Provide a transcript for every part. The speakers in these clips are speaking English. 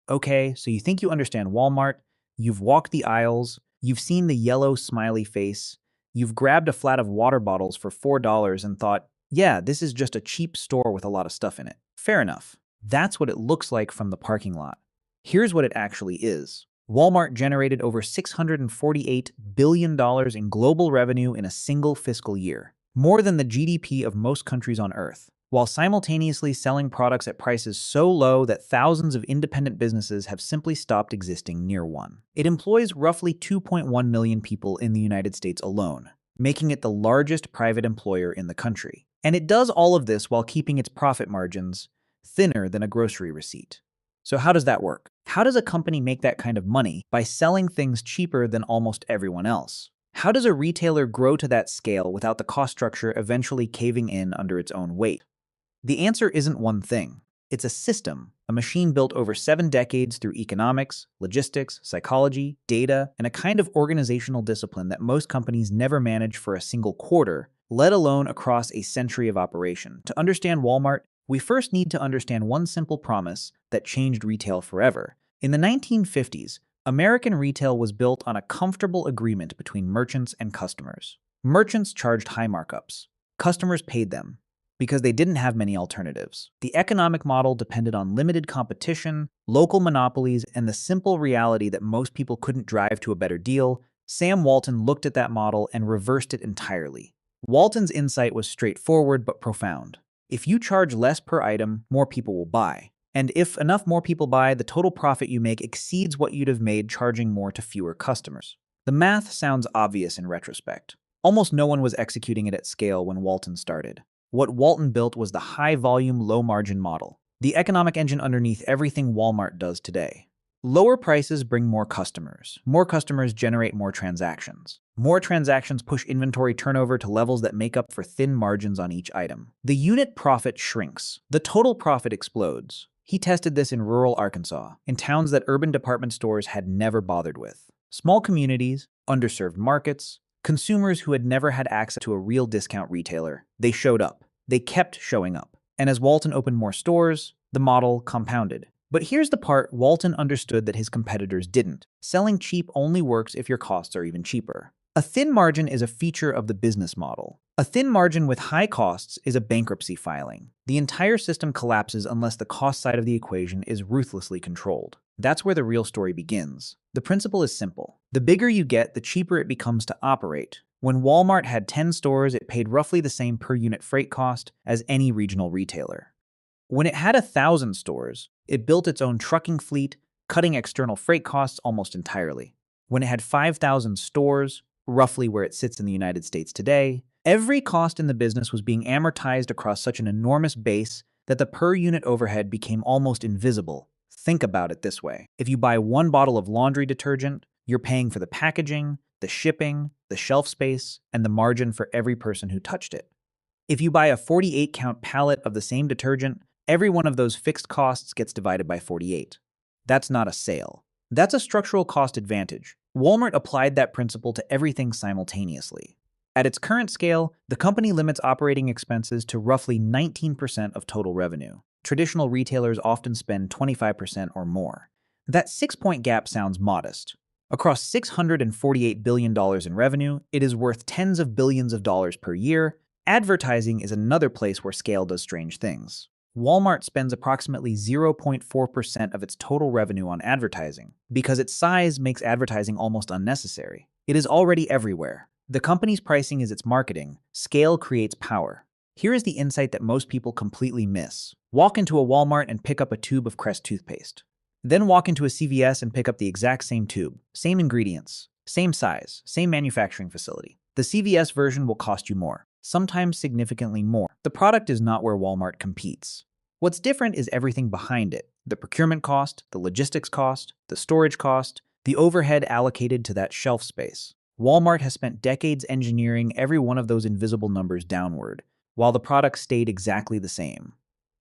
Okay, so you think you understand Walmart, you've walked the aisles, you've seen the yellow smiley face, you've grabbed a flat of water bottles for $4 and thought, yeah, this is just a cheap store with a lot of stuff in it. Fair enough. That's what it looks like from the parking lot. Here's what it actually is. Walmart generated over $648 billion in global revenue in a single fiscal year, more than the GDP of most countries on Earth, while simultaneously selling products at prices so low that thousands of independent businesses have simply stopped existing near one. It employs roughly 2.1 million people in the United States alone, making it the largest private employer in the country. And it does all of this while keeping its profit margins thinner than a grocery receipt. So how does that work? How does a company make that kind of money by selling things cheaper than almost everyone else? How does a retailer grow to that scale without the cost structure eventually caving in under its own weight? The answer isn't one thing. It's a system, a machine built over 7 decades through economics, logistics, psychology, data, and a kind of organizational discipline that most companies never manage for a single quarter, let alone across a century of operation. To understand Walmart, we first need to understand one simple promise that changed retail forever. In the 1950s, American retail was built on a comfortable agreement between merchants and customers. Merchants charged high markups. Customers paid them because they didn't have many alternatives. The economic model depended on limited competition, local monopolies, and the simple reality that most people couldn't drive to a better deal. Sam Walton looked at that model and reversed it entirely. Walton's insight was straightforward but profound. If you charge less per item, more people will buy. And if enough more people buy, the total profit you make exceeds what you'd have made charging more to fewer customers. The math sounds obvious in retrospect. Almost no one was executing it at scale when Walton started. What Walton built was the high-volume, low-margin model, the economic engine underneath everything Walmart does today. Lower prices bring more customers. More customers generate more transactions. More transactions push inventory turnover to levels that make up for thin margins on each item. The unit profit shrinks. The total profit explodes. He tested this in rural Arkansas, in towns that urban department stores had never bothered with. Small communities, underserved markets, consumers who had never had access to a real discount retailer. They showed up. They kept showing up. And as Walton opened more stores, the model compounded. But here's the part Walton understood that his competitors didn't. Selling cheap only works if your costs are even cheaper. A thin margin is a feature of the business model. A thin margin with high costs is a bankruptcy filing. The entire system collapses unless the cost side of the equation is ruthlessly controlled. That's where the real story begins. The principle is simple. The bigger you get, the cheaper it becomes to operate. When Walmart had 10 stores, it paid roughly the same per unit freight cost as any regional retailer. When it had 1,000 stores, it built its own trucking fleet, cutting external freight costs almost entirely. When it had 5,000 stores, roughly where it sits in the United States today, every cost in the business was being amortized across such an enormous base that the per unit overhead became almost invisible. Think about it this way. If you buy 1 bottle of laundry detergent, you're paying for the packaging, the shipping, the shelf space, and the margin for every person who touched it. If you buy a 48-count pallet of the same detergent, every one of those fixed costs gets divided by 48. That's not a sale. That's a structural cost advantage. Walmart applied that principle to everything simultaneously. At its current scale, the company limits operating expenses to roughly 19% of total revenue. Traditional retailers often spend 25% or more. That 6-point gap sounds modest. Across $648 billion in revenue, it is worth tens of billions of dollars per year. Advertising is another place where scale does strange things. Walmart spends approximately 0.4% of its total revenue on advertising, because its size makes advertising almost unnecessary. It is already everywhere. The company's pricing is its marketing. Scale creates power. Here is the insight that most people completely miss. Walk into a Walmart and pick up a tube of Crest toothpaste. Then walk into a CVS and pick up the exact same tube, same ingredients, same size, same manufacturing facility. The CVS version will cost you more, sometimes significantly more. The product is not where Walmart competes. What's different is everything behind it: the procurement cost, the logistics cost, the storage cost, the overhead allocated to that shelf space. Walmart has spent decades engineering every one of those invisible numbers downward, while the product stayed exactly the same.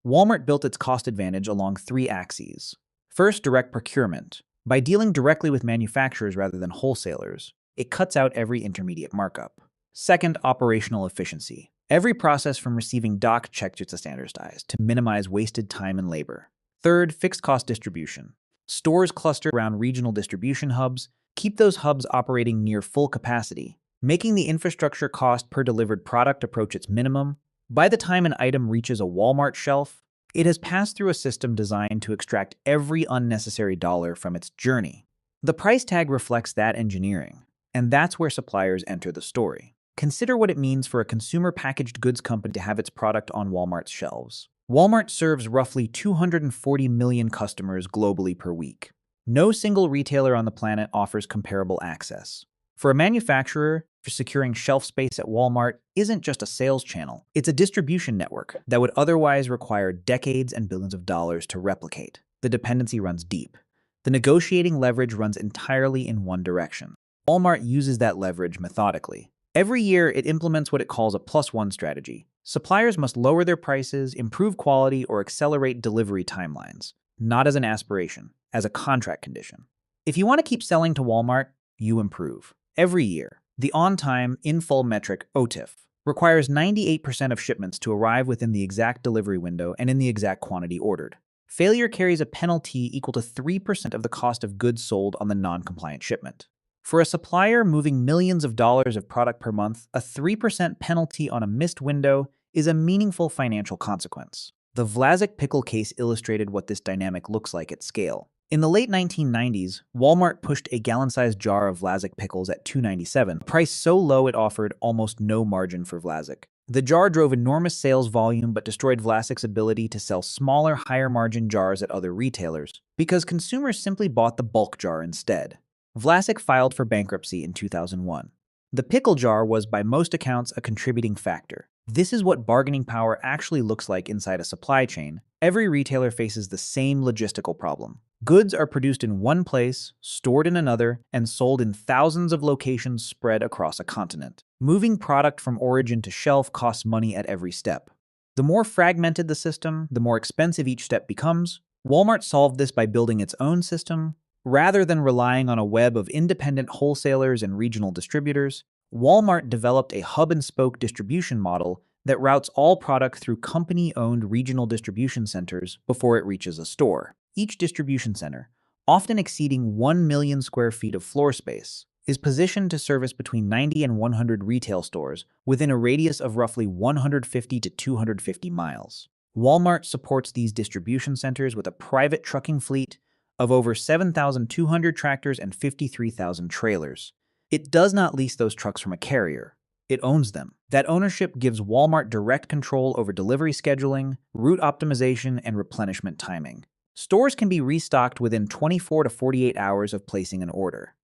Walmart built its cost advantage along 3 axes. First, direct procurement. By dealing directly with manufacturers rather than wholesalers, it cuts out every intermediate markup. Second, operational efficiency. Every process from receiving doc checks is standardized to minimize wasted time and labor. Third, fixed cost distribution. Stores cluster around regional distribution hubs, keep those hubs operating near full capacity, making the infrastructure cost per delivered product approach its minimum. By the time an item reaches a Walmart shelf, it has passed through a system designed to extract every unnecessary dollar from its journey. The price tag reflects that engineering, and that's where suppliers enter the story. Consider what it means for a consumer packaged goods company to have its product on Walmart's shelves. Walmart serves roughly 240 million customers globally per week. No single retailer on the planet offers comparable access. For a manufacturer, securing shelf space at Walmart isn't just a sales channel, it's a distribution network that would otherwise require decades and billions of dollars to replicate. The dependency runs deep. The negotiating leverage runs entirely in one direction. Walmart uses that leverage methodically. Every year, it implements what it calls a +1 strategy. Suppliers must lower their prices, improve quality, or accelerate delivery timelines, not as an aspiration, as a contract condition. If you want to keep selling to Walmart, you improve. Every year, the on-time, in-full metric, OTIF, requires 98% of shipments to arrive within the exact delivery window and in the exact quantity ordered. Failure carries a penalty equal to 3% of the cost of goods sold on the non-compliant shipment. For a supplier moving millions of dollars of product per month, a 3% penalty on a missed window is a meaningful financial consequence. The Vlasic pickle case illustrated what this dynamic looks like at scale. In the late 1990s, Walmart pushed a gallon-sized jar of Vlasic pickles at $2.97, a price so low it offered almost no margin for Vlasic. The jar drove enormous sales volume but destroyed Vlasic's ability to sell smaller, higher-margin jars at other retailers, because consumers simply bought the bulk jar instead. Vlasic filed for bankruptcy in 2001. The pickle jar was, by most accounts, a contributing factor. This is what bargaining power actually looks like inside a supply chain. Every retailer faces the same logistical problem. Goods are produced in one place, stored in another, and sold in thousands of locations spread across a continent. Moving product from origin to shelf costs money at every step. The more fragmented the system, the more expensive each step becomes. Walmart solved this by building its own system. Rather than relying on a web of independent wholesalers and regional distributors, Walmart developed a hub-and-spoke distribution model that routes all product through company-owned regional distribution centers before it reaches a store. Each distribution center, often exceeding 1 million square feet of floor space, is positioned to service between 90 and 100 retail stores within a radius of roughly 150 to 250 miles. Walmart supports these distribution centers with a private trucking fleet of over 7,200 tractors and 53,000 trailers. It does not lease those trucks from a carrier. It owns them. That ownership gives Walmart direct control over delivery scheduling, route optimization, and replenishment timing. Stores can be restocked within 24 to 48 hours of placing an order.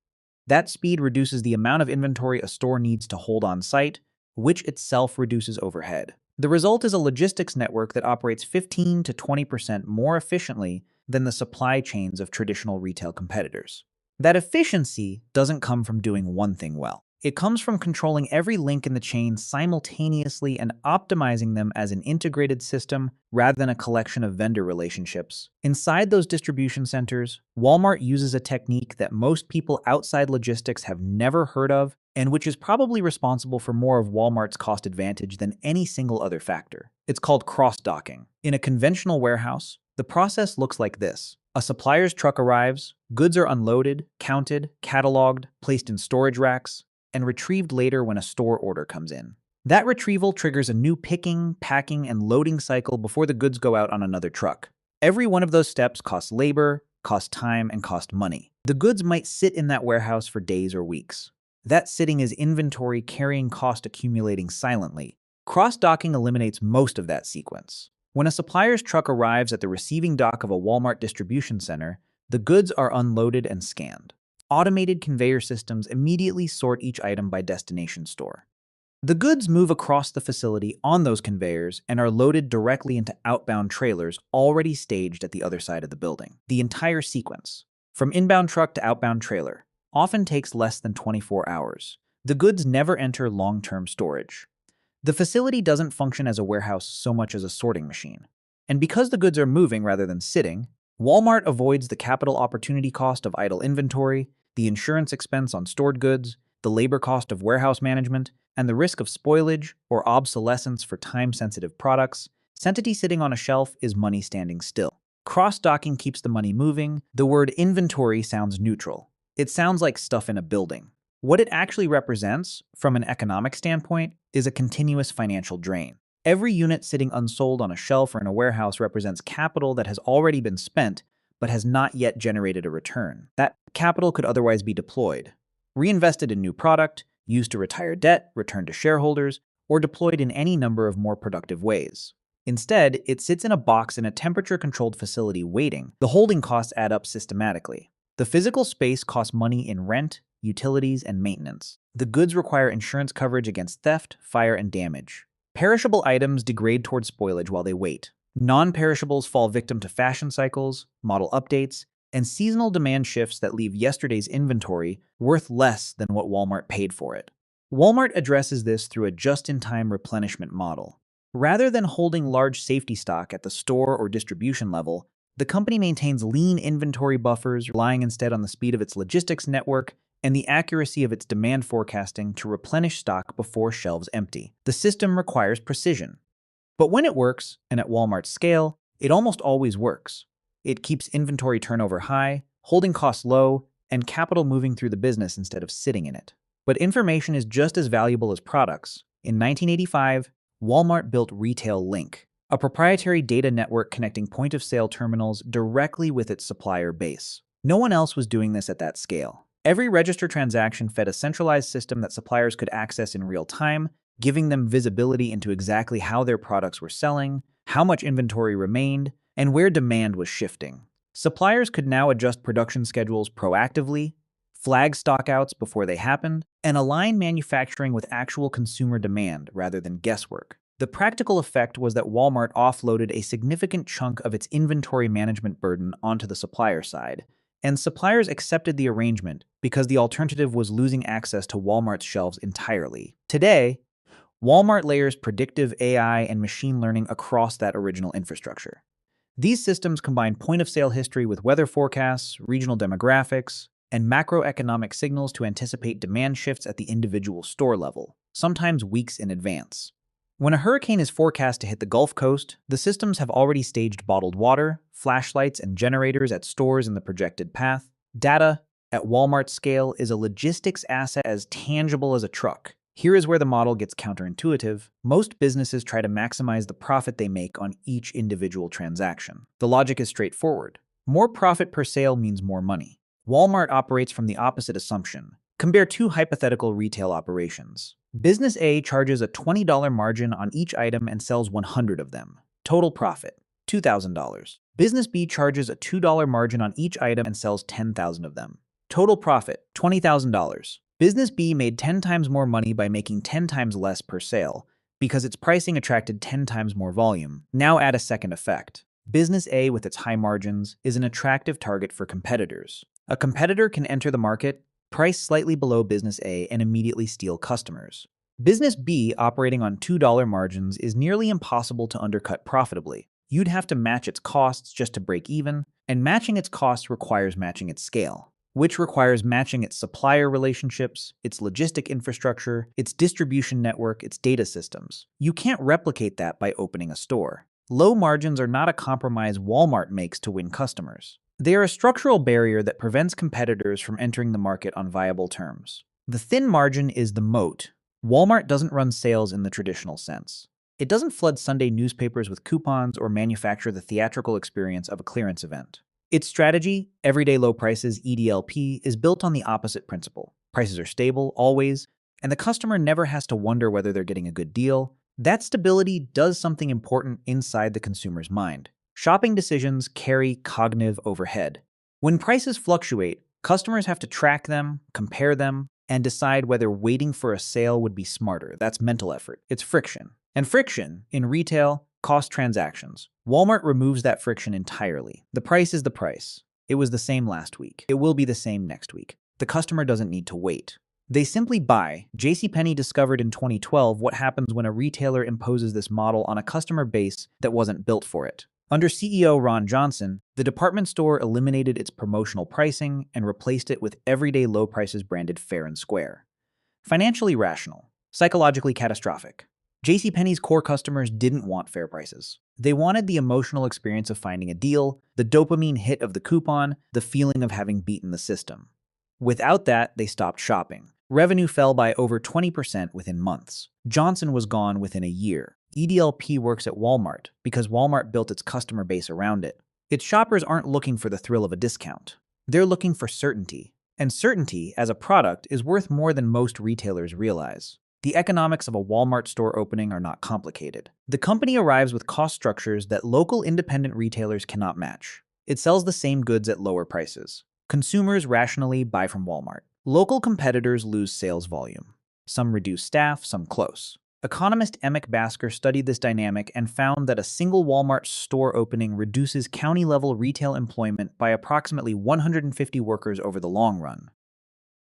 That speed reduces the amount of inventory a store needs to hold on site, which itself reduces overhead. The result is a logistics network that operates 15 to 20% more efficiently than the supply chains of traditional retail competitors. That efficiency doesn't come from doing one thing well. It comes from controlling every link in the chain simultaneously and optimizing them as an integrated system rather than a collection of vendor relationships. Inside those distribution centers, Walmart uses a technique that most people outside logistics have never heard of, and which is probably responsible for more of Walmart's cost advantage than any single other factor. It's called cross-docking. In a conventional warehouse, the process looks like this. A supplier's truck arrives, goods are unloaded, counted, cataloged, placed in storage racks, and retrieved later when a store order comes in. That retrieval triggers a new picking, packing, and loading cycle before the goods go out on another truck. Every one of those steps costs labor, costs time, and costs money. The goods might sit in that warehouse for days or weeks. That sitting is inventory carrying cost accumulating silently. Cross-docking eliminates most of that sequence. When a supplier's truck arrives at the receiving dock of a Walmart distribution center, the goods are unloaded and scanned. Automated conveyor systems immediately sort each item by destination store. The goods move across the facility on those conveyors and are loaded directly into outbound trailers already staged at the other side of the building. The entire sequence, from inbound truck to outbound trailer, often takes less than 24 hours. The goods never enter long-term storage. The facility doesn't function as a warehouse so much as a sorting machine. And because the goods are moving rather than sitting, Walmart avoids the capital opportunity cost of idle inventory, the insurance expense on stored goods, the labor cost of warehouse management, and the risk of spoilage or obsolescence for time-sensitive products. Entity sitting on a shelf is money standing still. Cross-docking keeps the money moving. The word inventory sounds neutral. It sounds like stuff in a building. What it actually represents, from an economic standpoint, is a continuous financial drain. Every unit sitting unsold on a shelf or in a warehouse represents capital that has already been spent but has not yet generated a return. That capital could otherwise be deployed, reinvested in new product, used to retire debt, returned to shareholders, or deployed in any number of more productive ways. Instead, it sits in a box in a temperature-controlled facility waiting. The holding costs add up systematically. The physical space costs money in rent, utilities, and maintenance. The goods require insurance coverage against theft, fire, and damage. Perishable items degrade toward spoilage while they wait. Non-perishables fall victim to fashion cycles, model updates, and seasonal demand shifts that leave yesterday's inventory worth less than what Walmart paid for it. Walmart addresses this through a just-in-time replenishment model. Rather than holding large safety stock at the store or distribution level, the company maintains lean inventory buffers, relying instead on the speed of its logistics network and the accuracy of its demand forecasting to replenish stock before shelves empty. The system requires precision. But when it works, and at Walmart's scale, it almost always works. It keeps inventory turnover high, holding costs low, and capital moving through the business instead of sitting in it. But information is just as valuable as products. In 1985, Walmart built Retail Link, a proprietary data network connecting point-of-sale terminals directly with its supplier base. No one else was doing this at that scale. Every register transaction fed a centralized system that suppliers could access in real time, giving them visibility into exactly how their products were selling, how much inventory remained, and where demand was shifting. Suppliers could now adjust production schedules proactively, flag stockouts before they happened, and align manufacturing with actual consumer demand rather than guesswork. The practical effect was that Walmart offloaded a significant chunk of its inventory management burden onto the supplier side, and suppliers accepted the arrangement because the alternative was losing access to Walmart's shelves entirely. Today, Walmart layers predictive AI and machine learning across that original infrastructure. These systems combine point-of-sale history with weather forecasts, regional demographics, and macroeconomic signals to anticipate demand shifts at the individual store level, sometimes weeks in advance. When a hurricane is forecast to hit the Gulf Coast, the systems have already staged bottled water, flashlights, and generators at stores in the projected path. Data, at Walmart's scale, is a logistics asset as tangible as a truck. Here is where the model gets counterintuitive. Most businesses try to maximize the profit they make on each individual transaction. The logic is straightforward. More profit per sale means more money. Walmart operates from the opposite assumption. Compare two hypothetical retail operations. Business A charges a $20 margin on each item and sells 100 of them. Total profit, $2,000. Business B charges a $2 margin on each item and sells 10,000 of them. Total profit, $20,000. Business B made 10 times more money by making 10 times less per sale, because its pricing attracted 10 times more volume. Now add a second effect. Business A, with its high margins, is an attractive target for competitors. A competitor can enter the market, price slightly below Business A, and immediately steal customers. Business B, operating on $2 margins, is nearly impossible to undercut profitably. You'd have to match its costs just to break even, and matching its costs requires matching its scale, which requires matching its supplier relationships, its logistic infrastructure, its distribution network, its data systems. You can't replicate that by opening a store. Low margins are not a compromise Walmart makes to win customers. They are a structural barrier that prevents competitors from entering the market on viable terms. The thin margin is the moat. Walmart doesn't run sales in the traditional sense. It doesn't flood Sunday newspapers with coupons or manufacture the theatrical experience of a clearance event. Its strategy, everyday low prices (EDLP), is built on the opposite principle. Prices are stable, always, and the customer never has to wonder whether they're getting a good deal. That stability does something important inside the consumer's mind. Shopping decisions carry cognitive overhead. When prices fluctuate, customers have to track them, compare them, and decide whether waiting for a sale would be smarter. That's mental effort. It's friction. And friction, in retail, costs transactions. Walmart removes that friction entirely. The price is the price. It was the same last week. It will be the same next week. The customer doesn't need to wait. They simply buy. JCPenney discovered in 2012 what happens when a retailer imposes this model on a customer base that wasn't built for it. Under CEO Ron Johnson, the department store eliminated its promotional pricing and replaced it with everyday low prices branded fair and square. Financially rational, psychologically catastrophic. JCPenney's core customers didn't want fair prices. They wanted the emotional experience of finding a deal, the dopamine hit of the coupon, the feeling of having beaten the system. Without that, they stopped shopping. Revenue fell by over 20% within months. Johnson was gone within a year. EDLP works at Walmart because Walmart built its customer base around it. Its shoppers aren't looking for the thrill of a discount. They're looking for certainty. And certainty, as a product, is worth more than most retailers realize. The economics of a Walmart store opening are not complicated. The company arrives with cost structures that local independent retailers cannot match. It sells the same goods at lower prices. Consumers rationally buy from Walmart. Local competitors lose sales volume. Some reduce staff, some close. Economist Emmett Basker studied this dynamic and found that a single Walmart store opening reduces county-level retail employment by approximately 150 workers over the long run.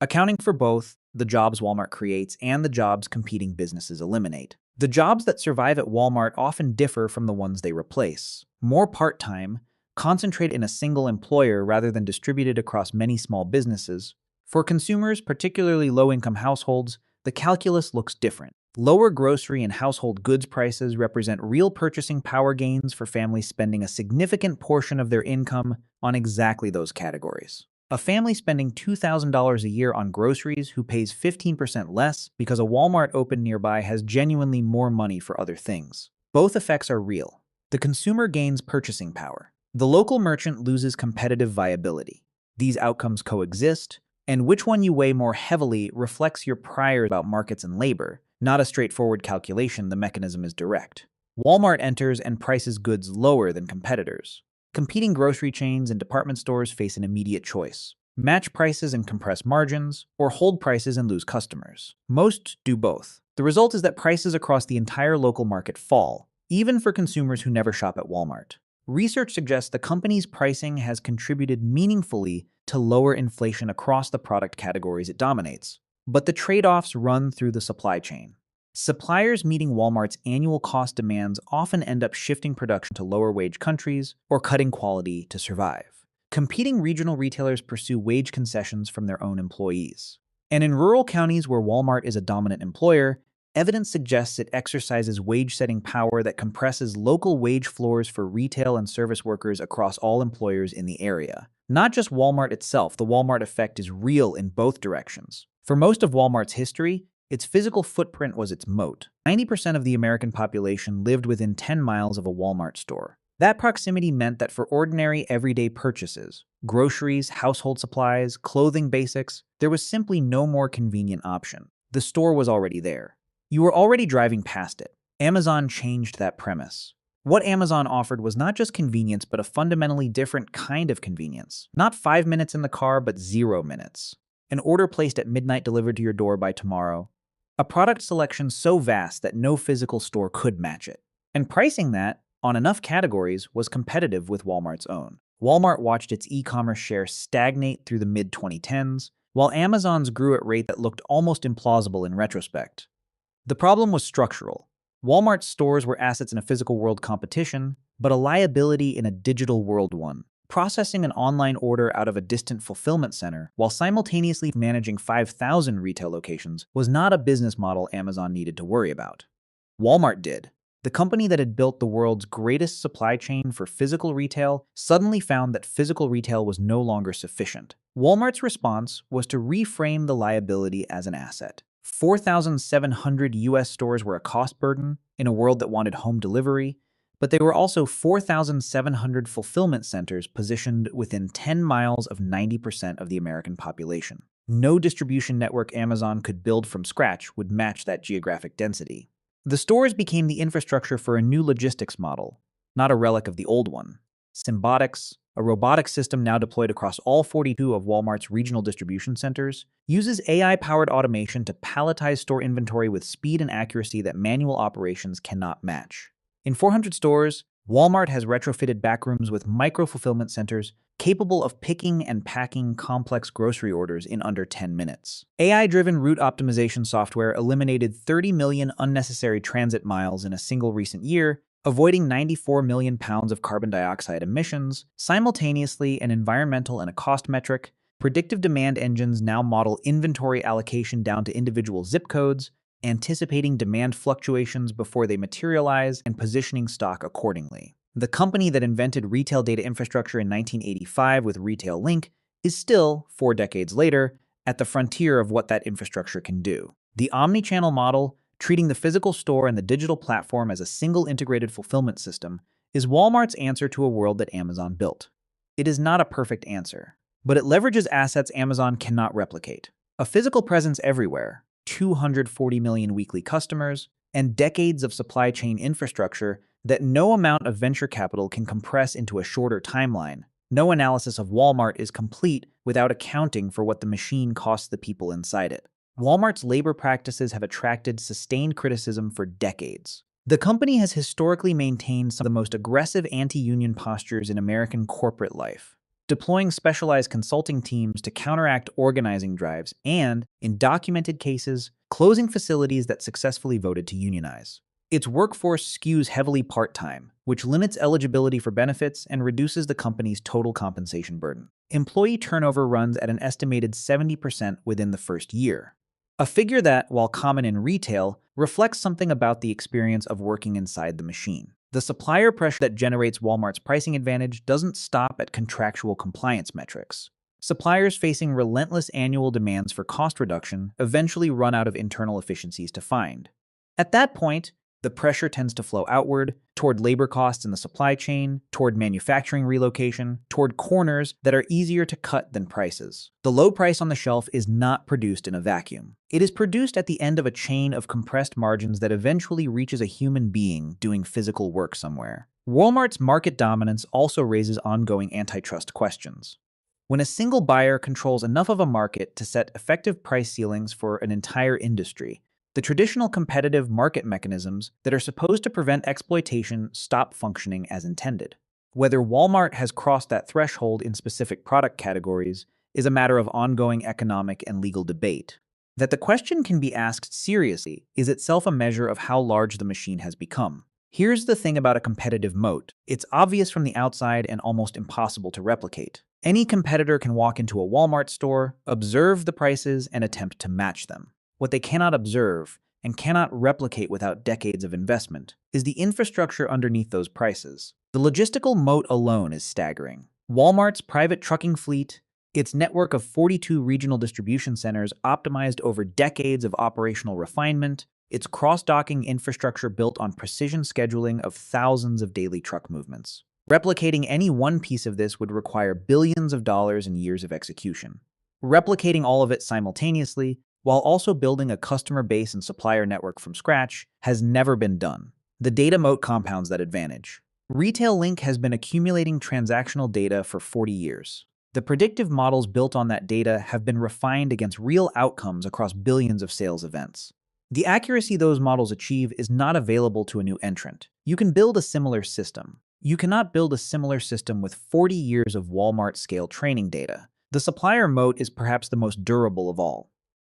Accounting for both the jobs Walmart creates and the jobs competing businesses eliminate. The jobs that survive at Walmart often differ from the ones they replace. More part-time, concentrated in a single employer rather than distributed across many small businesses. For consumers, particularly low-income households, the calculus looks different. Lower grocery and household goods prices represent real purchasing power gains for families spending a significant portion of their income on exactly those categories. A family spending $2,000 a year on groceries who pays 15% less because a Walmart opened nearby has genuinely more money for other things. Both effects are real. The consumer gains purchasing power. The local merchant loses competitive viability. These outcomes coexist, and which one you weigh more heavily reflects your priors about markets and labor. Not a straightforward calculation, the mechanism is direct. Walmart enters and prices goods lower than competitors. Competing grocery chains and department stores face an immediate choice: match prices and compress margins, or hold prices and lose customers. Most do both. The result is that prices across the entire local market fall, even for consumers who never shop at Walmart. Research suggests the company's pricing has contributed meaningfully to lower inflation across the product categories it dominates. But the trade-offs run through the supply chain. Suppliers meeting Walmart's annual cost demands often end up shifting production to lower-wage countries or cutting quality to survive. Competing regional retailers pursue wage concessions from their own employees. And in rural counties where Walmart is a dominant employer, evidence suggests it exercises wage-setting power that compresses local wage floors for retail and service workers across all employers in the area. Not just Walmart itself, the Walmart effect is real in both directions. For most of Walmart's history, its physical footprint was its moat. 90% of the American population lived within 10 miles of a Walmart store. That proximity meant that for ordinary, everyday purchases, groceries, household supplies, clothing basics, there was simply no more convenient option. The store was already there. You were already driving past it. Amazon changed that premise. What Amazon offered was not just convenience, but a fundamentally different kind of convenience. Not 5 minutes in the car, but 0 minutes. An order placed at midnight delivered to your door by tomorrow. A product selection so vast that no physical store could match it. And pricing that, on enough categories, was competitive with Walmart's own. Walmart watched its e-commerce share stagnate through the mid-2010s, while Amazon's grew at a rate that looked almost implausible in retrospect. The problem was structural. Walmart's stores were assets in a physical world competition, but a liability in a digital world one. Processing an online order out of a distant fulfillment center while simultaneously managing 5,000 retail locations was not a business model Amazon needed to worry about. Walmart did. The company that had built the world's greatest supply chain for physical retail suddenly found that physical retail was no longer sufficient. Walmart's response was to reframe the liability as an asset. 4,700 US stores were a cost burden in a world that wanted home delivery, but they were also 4,700 fulfillment centers positioned within 10 miles of 90% of the American population. No distribution network Amazon could build from scratch would match that geographic density. The stores became the infrastructure for a new logistics model, not a relic of the old one. Symbotics, a robotics system now deployed across all 42 of Walmart's regional distribution centers, uses AI-powered automation to palletize store inventory with speed and accuracy that manual operations cannot match. In 400 stores, Walmart has retrofitted backrooms with micro-fulfillment centers capable of picking and packing complex grocery orders in under 10 minutes. AI-driven route optimization software eliminated 30 million unnecessary transit miles in a single recent year, avoiding 94 million pounds of carbon dioxide emissions. Simultaneously, an environmental and a cost metric, predictive demand engines now model inventory allocation down to individual zip codes, anticipating demand fluctuations before they materialize and positioning stock accordingly. The company that invented retail data infrastructure in 1985 with Retail Link is still, 4 decades later, at the frontier of what that infrastructure can do. The omnichannel model, treating the physical store and the digital platform as a single integrated fulfillment system, is Walmart's answer to a world that Amazon built. It is not a perfect answer, but it leverages assets Amazon cannot replicate. A physical presence everywhere, 240 million weekly customers, and decades of supply chain infrastructure that no amount of venture capital can compress into a shorter timeline. No analysis of Walmart is complete without accounting for what the machine costs the people inside it. Walmart's labor practices have attracted sustained criticism for decades. The company has historically maintained some of the most aggressive anti-union postures in American corporate life, deploying specialized consulting teams to counteract organizing drives and, in documented cases, closing facilities that successfully voted to unionize. Its workforce skews heavily part-time, which limits eligibility for benefits and reduces the company's total compensation burden. Employee turnover runs at an estimated 70% within the first year. A figure that, while common in retail, reflects something about the experience of working inside the machine. The supplier pressure that generates Walmart's pricing advantage doesn't stop at contractual compliance metrics. Suppliers facing relentless annual demands for cost reduction eventually run out of internal efficiencies to find. At that point, the pressure tends to flow outward, toward labor costs in the supply chain, toward manufacturing relocation, toward corners that are easier to cut than prices. The low price on the shelf is not produced in a vacuum. It is produced at the end of a chain of compressed margins that eventually reaches a human being doing physical work somewhere. Walmart's market dominance also raises ongoing antitrust questions. When a single buyer controls enough of a market to set effective price ceilings for an entire industry, the traditional competitive market mechanisms that are supposed to prevent exploitation stop functioning as intended. Whether Walmart has crossed that threshold in specific product categories is a matter of ongoing economic and legal debate. That the question can be asked seriously is itself a measure of how large the machine has become. Here's the thing about a competitive moat. It's obvious from the outside and almost impossible to replicate. Any competitor can walk into a Walmart store, observe the prices, and attempt to match them. What they cannot observe, and cannot replicate without decades of investment, is the infrastructure underneath those prices. The logistical moat alone is staggering. Walmart's private trucking fleet, its network of 42 regional distribution centers optimized over decades of operational refinement, its cross-docking infrastructure built on precision scheduling of thousands of daily truck movements. Replicating any one piece of this would require billions of dollars and years of execution. Replicating all of it simultaneously, while also building a customer base and supplier network from scratch, has never been done. The data moat compounds that advantage. Retail Link has been accumulating transactional data for 40 years. The predictive models built on that data have been refined against real outcomes across billions of sales events. The accuracy those models achieve is not available to a new entrant. You can build a similar system. You cannot build a similar system with 40 years of Walmart-scale training data. The supplier moat is perhaps the most durable of all.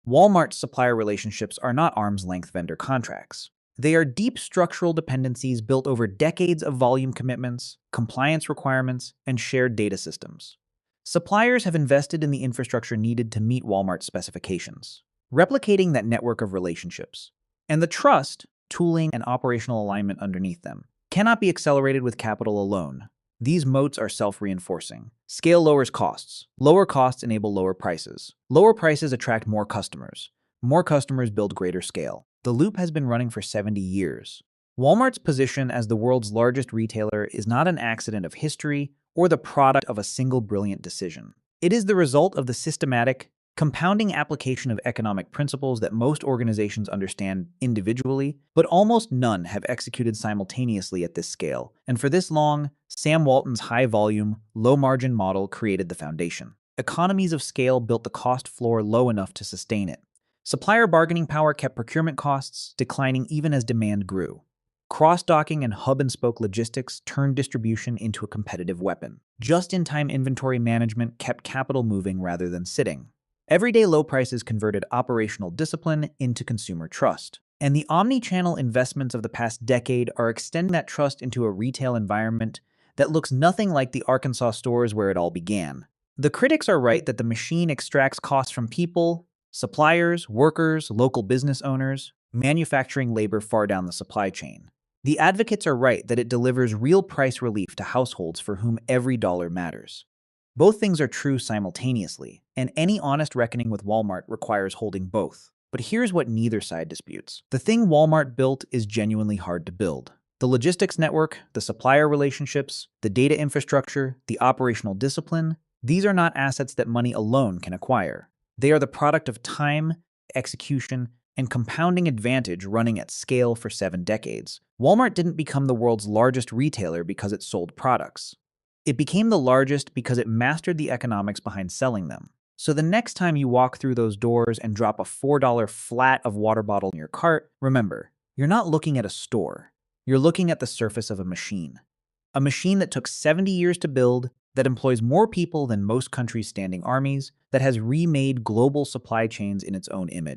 Walmart's supplier relationships are not arm's-length vendor contracts. They are deep structural dependencies built over decades of volume commitments, compliance requirements, and shared data systems. Suppliers have invested in the infrastructure needed to meet Walmart's specifications, replicating that network of relationships. And the trust, tooling, and operational alignment underneath them cannot be accelerated with capital alone. These moats are self-reinforcing. Scale lowers costs. Lower costs enable lower prices. Lower prices attract more customers. More customers build greater scale. The loop has been running for 70 years. Walmart's position as the world's largest retailer is not an accident of history or the product of a single brilliant decision. It is the result of the systematic, compounding application of economic principles that most organizations understand individually, but almost none have executed simultaneously at this scale. And for this long, Sam Walton's high-volume, low-margin model created the foundation. Economies of scale built the cost floor low enough to sustain it. Supplier bargaining power kept procurement costs declining even as demand grew. Cross-docking and hub-and-spoke logistics turned distribution into a competitive weapon. Just-in-time inventory management kept capital moving rather than sitting. Everyday low prices converted operational discipline into consumer trust. And the omni-channel investments of the past decade are extending that trust into a retail environment that looks nothing like the Arkansas stores where it all began. The critics are right that the machine extracts costs from people, suppliers, workers, local business owners, manufacturing labor far down the supply chain. The advocates are right that it delivers real price relief to households for whom every dollar matters. Both things are true simultaneously, and any honest reckoning with Walmart requires holding both. But here's what neither side disputes. The thing Walmart built is genuinely hard to build. The logistics network, the supplier relationships, the data infrastructure, the operational discipline, these are not assets that money alone can acquire. They are the product of time, execution, and compounding advantage running at scale for 7 decades. Walmart didn't become the world's largest retailer because it sold products. It became the largest because it mastered the economics behind selling them. So the next time you walk through those doors and drop a $4 flat of water bottle in your cart, remember, you're not looking at a store. You're looking at the surface of a machine. A machine that took 70 years to build, that employs more people than most countries' standing armies, that has remade global supply chains in its own image.